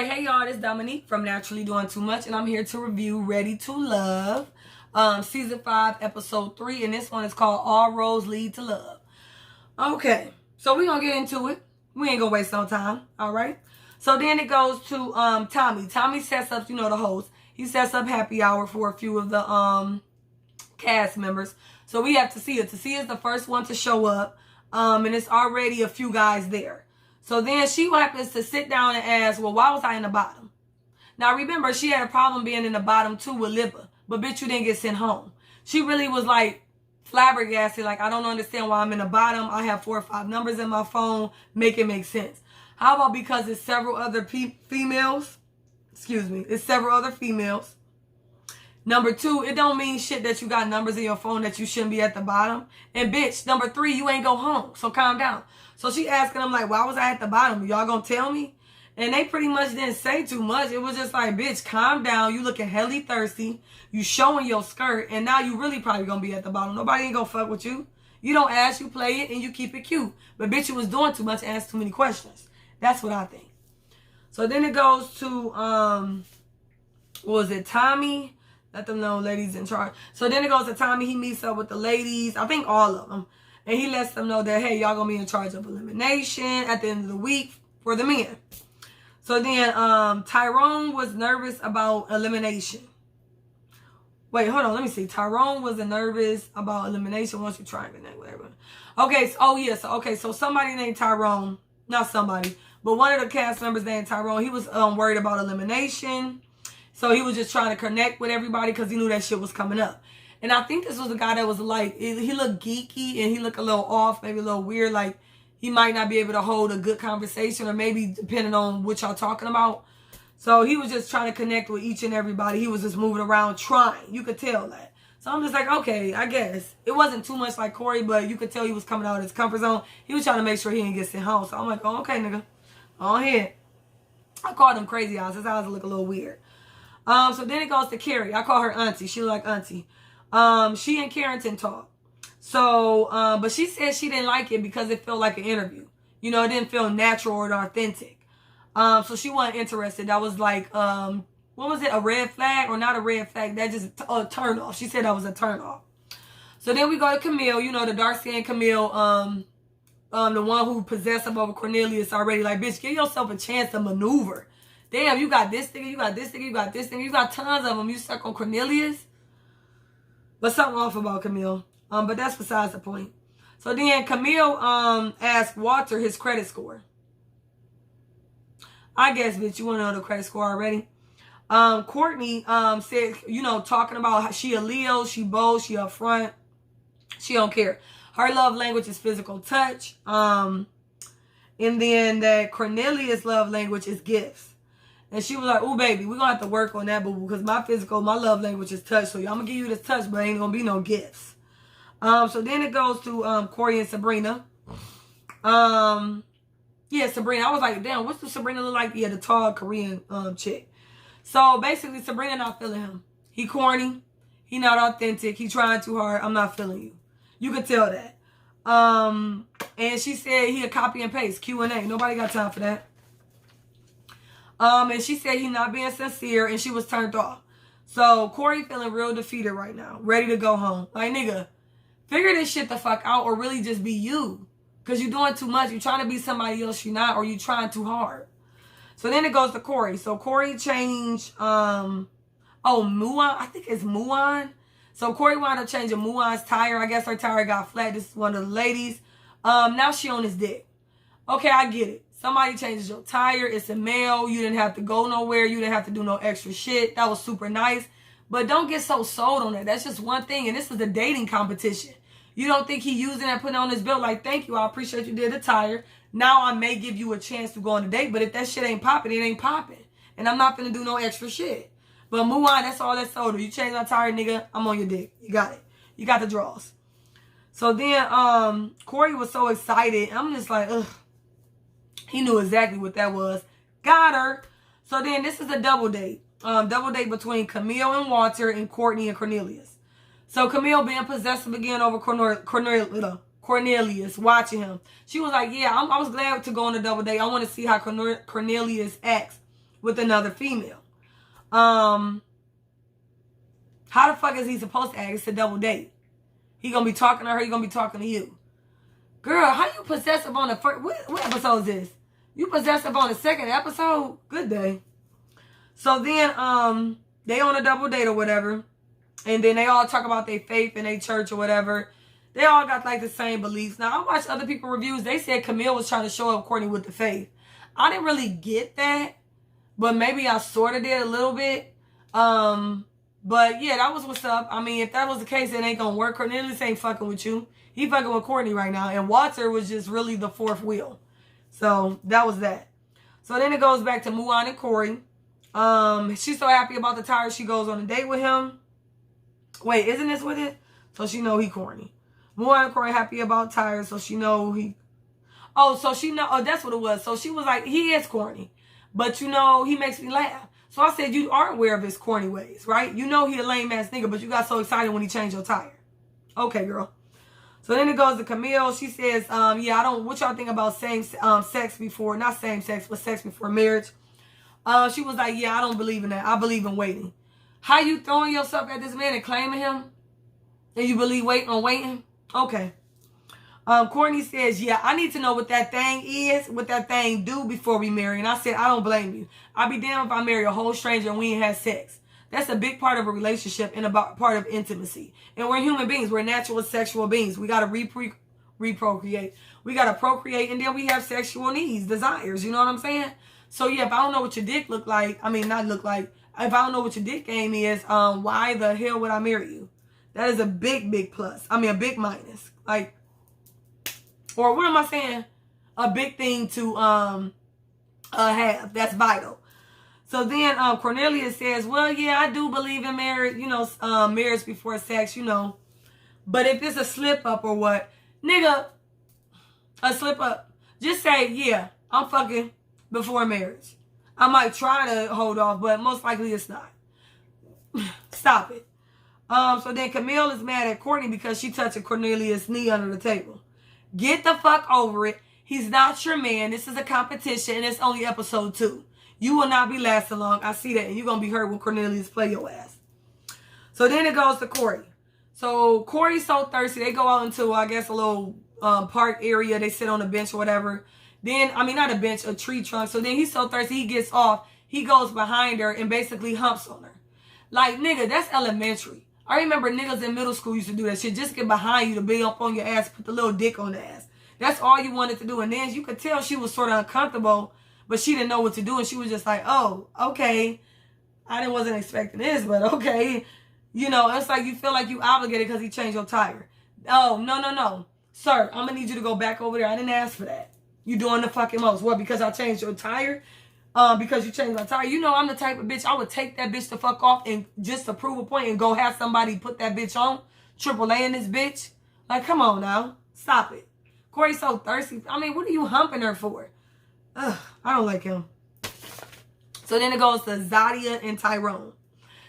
Alright, hey y'all, it's Dominique from Naturally Doing Too Much, and I'm here to review Ready to Love, Season 5, Episode 3, and this one is called All Roads Lead to Love. Okay, so we're gonna get into it. We ain't gonna waste no time, alright? So then it goes to Tommy. Tommy sets up, the host. He sets up happy hour for a few of the cast members. So we have Tasha. Tasha is the first one to show up, and it's already a few guys there. So then she happens to sit down and ask, well, why was I in the bottom? Now, remember, she had a problem being in the bottom, too, with Lippa. But, bitch, you didn't get sent home. She really was, like, flabbergasted. Like, I don't understand why I'm in the bottom. I have 4 or 5 numbers in my phone. Make it make sense. How about because it's several other females? Excuse me. It's several other females. Number 2, it don't mean shit that you got numbers in your phone that you shouldn't be at the bottom. And, bitch, number 3, you ain't go home. So, calm down. So she asking them, like, why was I at the bottom? Y'all gonna tell me? And they pretty much didn't say too much. It was just like, bitch, calm down. You looking helly thirsty. You showing your skirt. And now you really probably gonna be at the bottom. Nobody ain't gonna fuck with you. You don't ask, you play it, and you keep it cute. But, bitch, you was doing too much and asked too many questions. That's what I think. So then it goes to, what was it, Tommy? Let them know ladies in charge. So then it goes to Tommy. He meets up with the ladies. I think all of them. And he lets them know that, hey, y'all gonna be in charge of elimination at the end of the week for the men. So then Tyrone was nervous about elimination. Wait, hold on. Let me see. Tyrone was nervous about elimination once you try and connect with everyone. Okay. So somebody named Tyrone, not somebody, but one of the cast members named Tyrone, he was worried about elimination. So he was just trying to connect with everybody because he knew that shit was coming up. And I think this was a guy that was like, he looked geeky and he looked a little off, maybe a little weird. Like he might not be able to hold a good conversation or maybe depending on what y'all talking about. So he was just trying to connect with each and everybody. He was just moving around trying. You could tell that. So I'm just like, okay, I guess. It wasn't too much like Corey, but you could tell he was coming out of his comfort zone. He was trying to make sure he didn't get sent home. So I'm like, oh, okay, nigga. On here. I called him crazy eyes. His eyes look a little weird. So then it goes to Carrie. I call her auntie. She look like auntie. She and Carrington talk. So, but she said she didn't like it because it felt like an interview. It didn't feel natural or authentic. So she wasn't interested. That was like, what was it? A red flag or not a red flag? That just a turn off. She said that was a turn off. So then we go to Camille, the dark-skinned Camille, the one who possessive over Cornelius already. Like, bitch, give yourself a chance to maneuver. Damn, you got this thing, you got this thing, you got this thing. You got tons of them. You stuck on Cornelius. But something off about Camille. But that's besides the point. So then Camille asked Walter his credit score. I guess, bitch, you want to know the credit score already? Courtney said, talking about how she a Leo, she bold, she upfront. She don't care. Her love language is physical touch. And then that Cornelius' love language is gifts. And she was like, oh, baby, we're going to have to work on that, boo, because my love language is touch. So I'm going to give you this touch, but ain't going to be no gifts. So then it goes to Cory and Sabrina. Yeah, Sabrina. I was like, damn, what's the Sabrina look like? Yeah, the tall Korean chick. So basically, Sabrina not feeling him. He corny. He not authentic. He trying too hard. I'm not feeling you. You could tell that. And she said he a copy and paste. Q&A. Nobody got time for that. And she said he not being sincere and she was turned off. So Corey feeling real defeated right now. Ready to go home. Like, nigga, figure this shit the fuck out or really just be you. Because you're doing too much. You're trying to be somebody else you're not or you trying too hard. So then it goes to Corey. So Corey changed, Muan. I think it's Muan. So Corey wound up changing Muan's tire. I guess her tire got flat. This is one of the ladies. Now she on his dick. Okay, I get it. Somebody changes your tire. It's a male. You didn't have to go nowhere. You didn't have to do no extra shit. That was super nice. But don't get so sold on that. That's just one thing. And this is a dating competition. You don't think he using that, putting on his bill like, thank you. I appreciate you did the tire. Now I may give you a chance to go on a date. But if that shit ain't popping, it ain't popping. And I'm not going to do no extra shit. But move on. That's all that's sold. You change my tire, nigga. I'm on your dick. You got it. You got the draws. So then Corey was so excited. I'm just like, ugh. He knew exactly what that was. Got her. So then this is a double date. Double date between Camille and Walter and Courtney and Cornelius. So Camille being possessive again over Cornelius, watching him. She was like, yeah, I was glad to go on a double date. I want to see how Cornelius acts with another female. How the fuck is he supposed to act? It's a double date. He gonna be talking to her, he gonna be talking to you. Girl, how you possessive on the first, what episode is this? You possessive on the second episode? Good day. So then, they on a double date or whatever. And then they all talk about their faith and their church or whatever. They all got like the same beliefs. Now, I watched other people reviews. They said Camille was trying to show up Courtney with the faith. I didn't really get that. But maybe I sort of did a little bit. But yeah, that was what's up. I mean, if that was the case, it ain't gonna work. Cornelius ain't fucking with you. He fucking with Courtney right now. And Walter was just really the fourth wheel. So that was that. So then it goes back to Mulan and Corey. She's so happy about the tires. She goes on a date with him. Wait, isn't this with it? So she know he corny. Mulan and Corey happy about tires. So she know he... Oh, so she know... Oh, that's what it was. So she was like, he is corny. But you know, he makes me laugh. So I said, you aren't aware of his corny ways, right? You know he a lame ass nigga, but you got so excited when he changed your tire. Okay, girl. So then it goes to Camille. She says, yeah, I don't... What y'all think about same sex before... Not same sex, but sex before marriage. She was like, yeah, I don't believe in that. I believe in waiting. How you throwing yourself at this man and claiming him? And you believe waiting? Okay. Courtney says, yeah, I need to know what that thing is, what that thing do before we marry. And I said, I don't blame you. I'd be damned if I marry a whole stranger and we ain't had sex. That's a big part of a relationship and a part of intimacy. And we're human beings. We're natural sexual beings. We got to reprocreate. We got to procreate, and then we have sexual needs, desires. You know what I'm saying? So, yeah, if I don't know what your dick look like, I mean, not look like, if I don't know what your dick game is, why the hell would I marry you? That is a big, big plus. I mean, a big minus. Like, or what am I saying? A big thing to have. That's vital. So then Cornelius says, well, yeah, I do believe in marriage, you know, marriage before sex, you know. But if it's a slip up or what, nigga, a slip up, just say, yeah, I'm fucking before marriage. I might try to hold off, but most likely it's not. Stop it. So then Camille is mad at Courtney because she touching Cornelius' knee under the table. Get the fuck over it. He's not your man. This is a competition, and it's only episode 2. You will not be lasting long. I see that, and you're going to be hurt when Cornelius play your ass. So then it goes to Corey. So Corey's so thirsty. They go out into, I guess, a little park area. They sit on a bench or whatever. Then, I mean, not a bench, a tree trunk. So then he's so thirsty, he gets off. He goes behind her and basically humps on her. Like, nigga, that's elementary. I remember niggas in middle school used to do that shit. Just get behind you to be up on your ass, put the little dick on the ass. That's all you wanted to do. And then you could tell she was sort of uncomfortable, but she didn't know what to do. And she was just like, oh, okay. Wasn't expecting this, but okay. You know, it's like you feel like you obligated because he changed your tire. Oh, no. Sir, I'm going to need you to go back over there. I didn't ask for that. You doing the fucking most. What, because I changed your tire? Because you changed my tire. You know I'm the type of bitch, I would take that bitch the fuck off and just to prove a point and go have somebody put that bitch on. AAA in this bitch. Like, come on now. Stop it. Corey's so thirsty. I mean, what are you humping her for? Ugh, I don't like him. So then it goes to Zadia and Tyrone.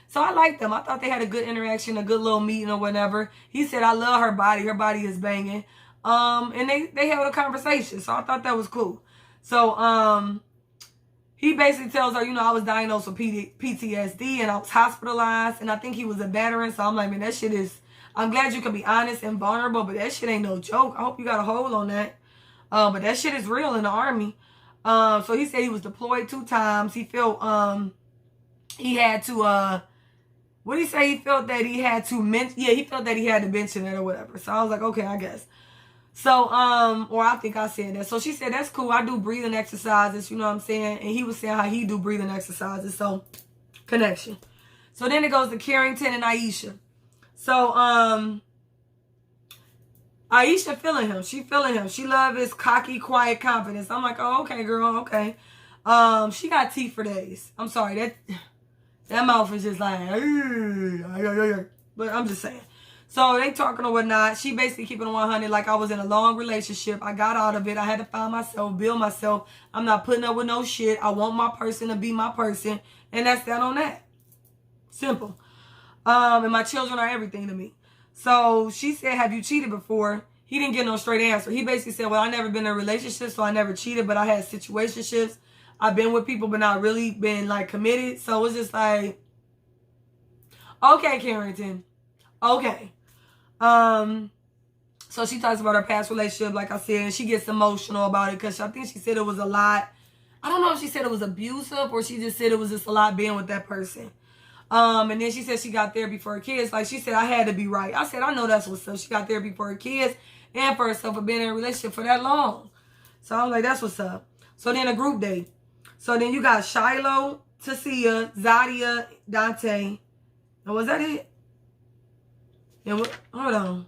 So I liked them. I thought they had a good interaction, a good little meeting or whatever. He said, I love her body. Her body is banging. And they held a conversation. So I thought that was cool. So, he basically tells her, you know, I was diagnosed with PTSD and I was hospitalized. And I think he was a veteran. So I'm like, man, that shit is... I'm glad you can be honest and vulnerable, but that shit ain't no joke. I hope you got a hold on that. But that shit is real in the Army. So he said he was deployed 2 times. He felt he had to... what did he say? He felt that he had to... he felt that he had to mention it or whatever. So I was like, okay, I guess. So, or I think I said that. So she said, that's cool. I do breathing exercises, you know what I'm saying? And he was saying how he do breathing exercises. So, connection. So then it goes to Carrington and Aisha. So, Aisha feeling him. She feeling him. She love his cocky, quiet confidence. I'm like, oh, okay, girl, okay. She got teeth for days. I'm sorry, that mouth is just like, but I'm just saying. So they talking or whatnot. She basically keeping it 100 like I was in a long relationship. I got out of it. I had to find myself, build myself. I'm not putting up with no shit. I want my person to be my person. And that's that on that. Simple. And my children are everything to me. So she said, have you cheated before? He didn't get no straight answer. He basically said, well, I never been in a relationship, so I never cheated, but I had situationships. I've been with people but not really been like committed. So it's just like, okay, Carrington. Okay. So she talks about her past relationship, like I said, and she gets emotional about it because I think she said it was a lot. I don't know if she said it was abusive or she just said it was just a lot being with that person. And then she said she got therapy for her kids. Like she said, I had to be right. I said, I know that's what's up. She got therapy for her kids and for herself for being in a relationship for that long. So I was like, that's what's up. So then a group date. So then you got Shiloh, Tasia, Zadia, Dante. And was that it? And hold on.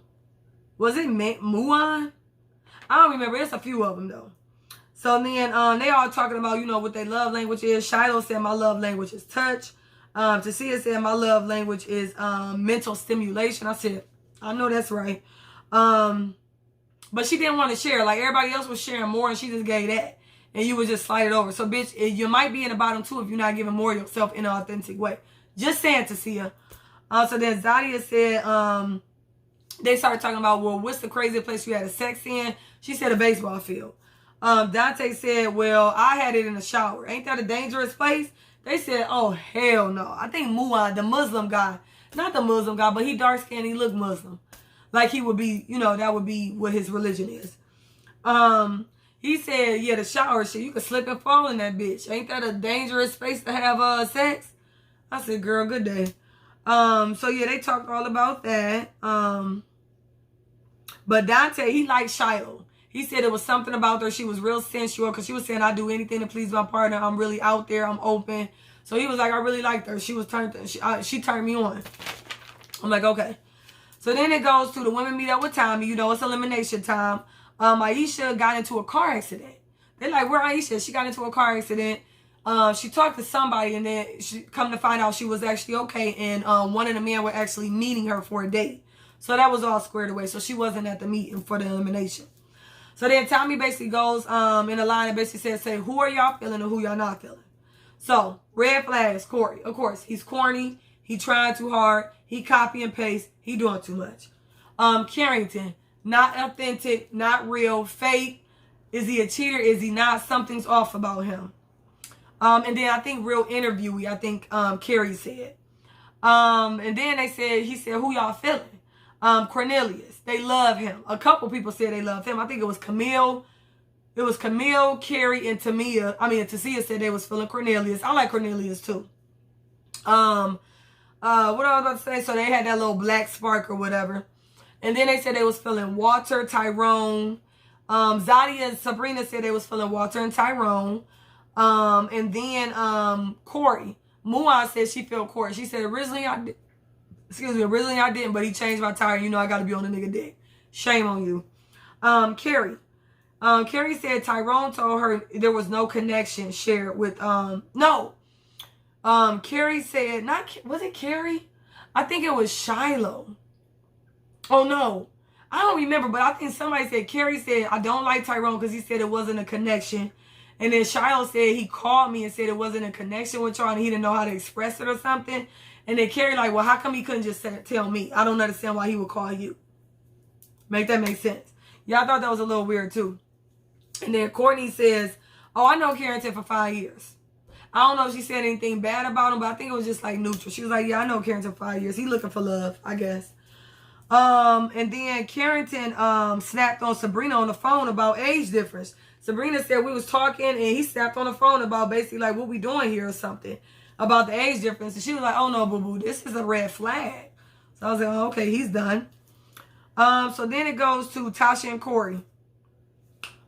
Was it Muan? I don't remember. It's a few of them though. So then they all talking about, you know, what their love language is. Shiloh said my love language is touch. Tasia said my love language is mental stimulation. I said, I know that's right. But she didn't want to share. Like everybody else was sharing more and she just gave that. And you would just slide it over. So bitch, you might be in the bottom too if you're not giving more of yourself in an authentic way. Just saying, Tasia. So then Zadia said, they started talking about, well, what's the craziest place you had a sex in? She said a baseball field. Dante said, well, I had it in the shower. Ain't that a dangerous place? They said, oh, hell no. I think Muad, the Muslim guy, not the Muslim guy, but he dark-skinned, he looked Muslim. Like he would be, you know, that would be what his religion is. He said, yeah, the shower shit, you could slip and fall in that bitch. Ain't that a dangerous space to have sex? I said, girl, good day. So yeah, they talked all about that. But Dante, he liked Shiloh. He said it was something about her. She was real sensual because she was saying, I do anything to please my partner. I'm really out there. I'm open. So he was like, I really liked her. She was she turned me on. I'm like, okay. So then it goes to the women meet up with Tommy. You know, it's elimination time. Aisha got into a car accident. They're like, where Aisha? She got into a car accident. She talked to somebody and then she come to find out she was actually okay. And one of the men were actually meeting her for a date. So that was all squared away. So she wasn't at the meeting for the elimination. So then Tommy basically goes in the line and basically says, say, who are y'all feeling and who y'all not feeling? So, red flags, Corey. Of course, he's corny. He trying too hard. He copy and paste. He doing too much. Carrington, not authentic, not real, fake. Is he a cheater? Is he not? Something's off about him. And then I think real interviewee, I think Carrie said. And then he said, who y'all feeling? Cornelius. They love him. A couple people said they love him. I think it was Camille. It was Camille, Carrie, and Tasia said they was feeling Cornelius. I like Cornelius too. What I was about to say, so they had that little black spark or whatever. And then they said they was feeling Walter, Tyrone. Zadia and Sabrina said they was feeling Walter and Tyrone. And then Corey. Muan said she felt Corey. She said originally I didn't, but he changed my tire. You know I gotta be on the nigga dick. Shame on you. Carrie. Carrie said Tyrone told her there was no connection shared with Carrie said was it Carrie? I think it was Shiloh. Oh no. I don't remember, but I think somebody said Carrie said I don't like Tyrone because he said it wasn't a connection. And then Shiloh said he called me and said it wasn't a connection with y'all and he didn't know how to express it or something. And then Carrie like, well, how come he couldn't just tell me? I don't understand why he would call you. Make that make sense. Yeah, I thought that was a little weird too. And then Courtney says, oh, I know Carrington for 5 years. I don't know if she said anything bad about him, but I think it was just like neutral. She was like, yeah, I know Carrington for 5 years. He looking for love, I guess. And then Carrington snapped on Sabrina on the phone about age difference. Sabrina said we was talking and he snapped on the phone about basically like what we doing here or something about the age difference. And she was like, oh no, boo-boo, this is a red flag. So I was like, oh, okay, he's done. So then it goes to Tasha and Corey.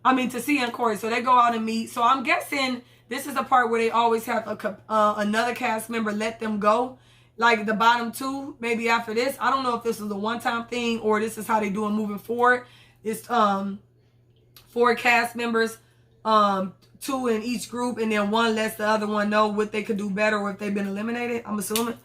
Tasia and Corey. So they go out and meet. So I'm guessing this is the part where they always have another cast member let them go. Like the bottom two, maybe after this. I don't know if this is a one-time thing or this is how they do it moving forward. It's 4 cast members, 2 in each group, and then 1 lets the other one know what they could do better or if they've been eliminated, I'm assuming.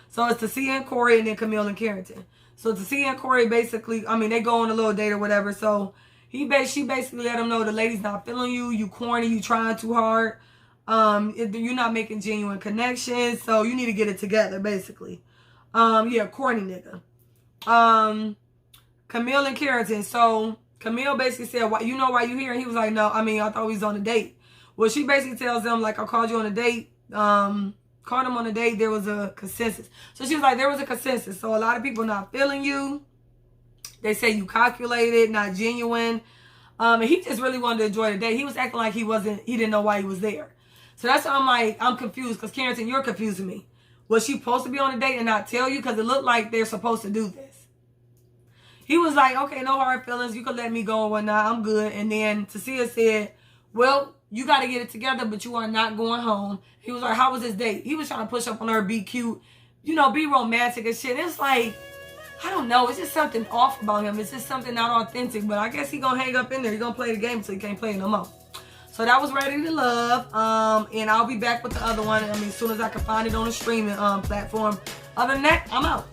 So it's Tasia and Corey and then Camille and Carrington. So Tasia and Corey basically, they go on a little date or whatever. So she basically let them know the lady's not feeling you. You corny. You trying too hard. You're not making genuine connections. So you need to get it together, basically. Yeah, corny nigga. Camille and Carrington. So Camille basically said, why you here? And he was like, no, I thought we was on a date. Well, she basically tells them, like, I called you on a date. Called him on a date. There was a consensus. So she was like, there was a consensus. So a lot of people not feeling you. They say you calculated, not genuine. And he just really wanted to enjoy the day. He was acting like he didn't know why he was there. So that's why I'm like, I'm confused. Because Carrington, you're confusing me. Was she supposed to be on a date and not tell you? Because it looked like they're supposed to do this. He was like, okay, no hard feelings. You can let me go or whatnot. I'm good. And then Tasia said, well, you got to get it together, but you are not going home. He was like, how was this date? He was trying to push up on her, be cute, you know, be romantic and shit. It's like, I don't know. It's just something off about him. It's just something not authentic. But I guess he going to hang up in there. He going to play the game until he can't play it no more. So that was Ready to Love. And I'll be back with the other one. I mean, as soon as I can find it on a streaming platform. Other than that, I'm out.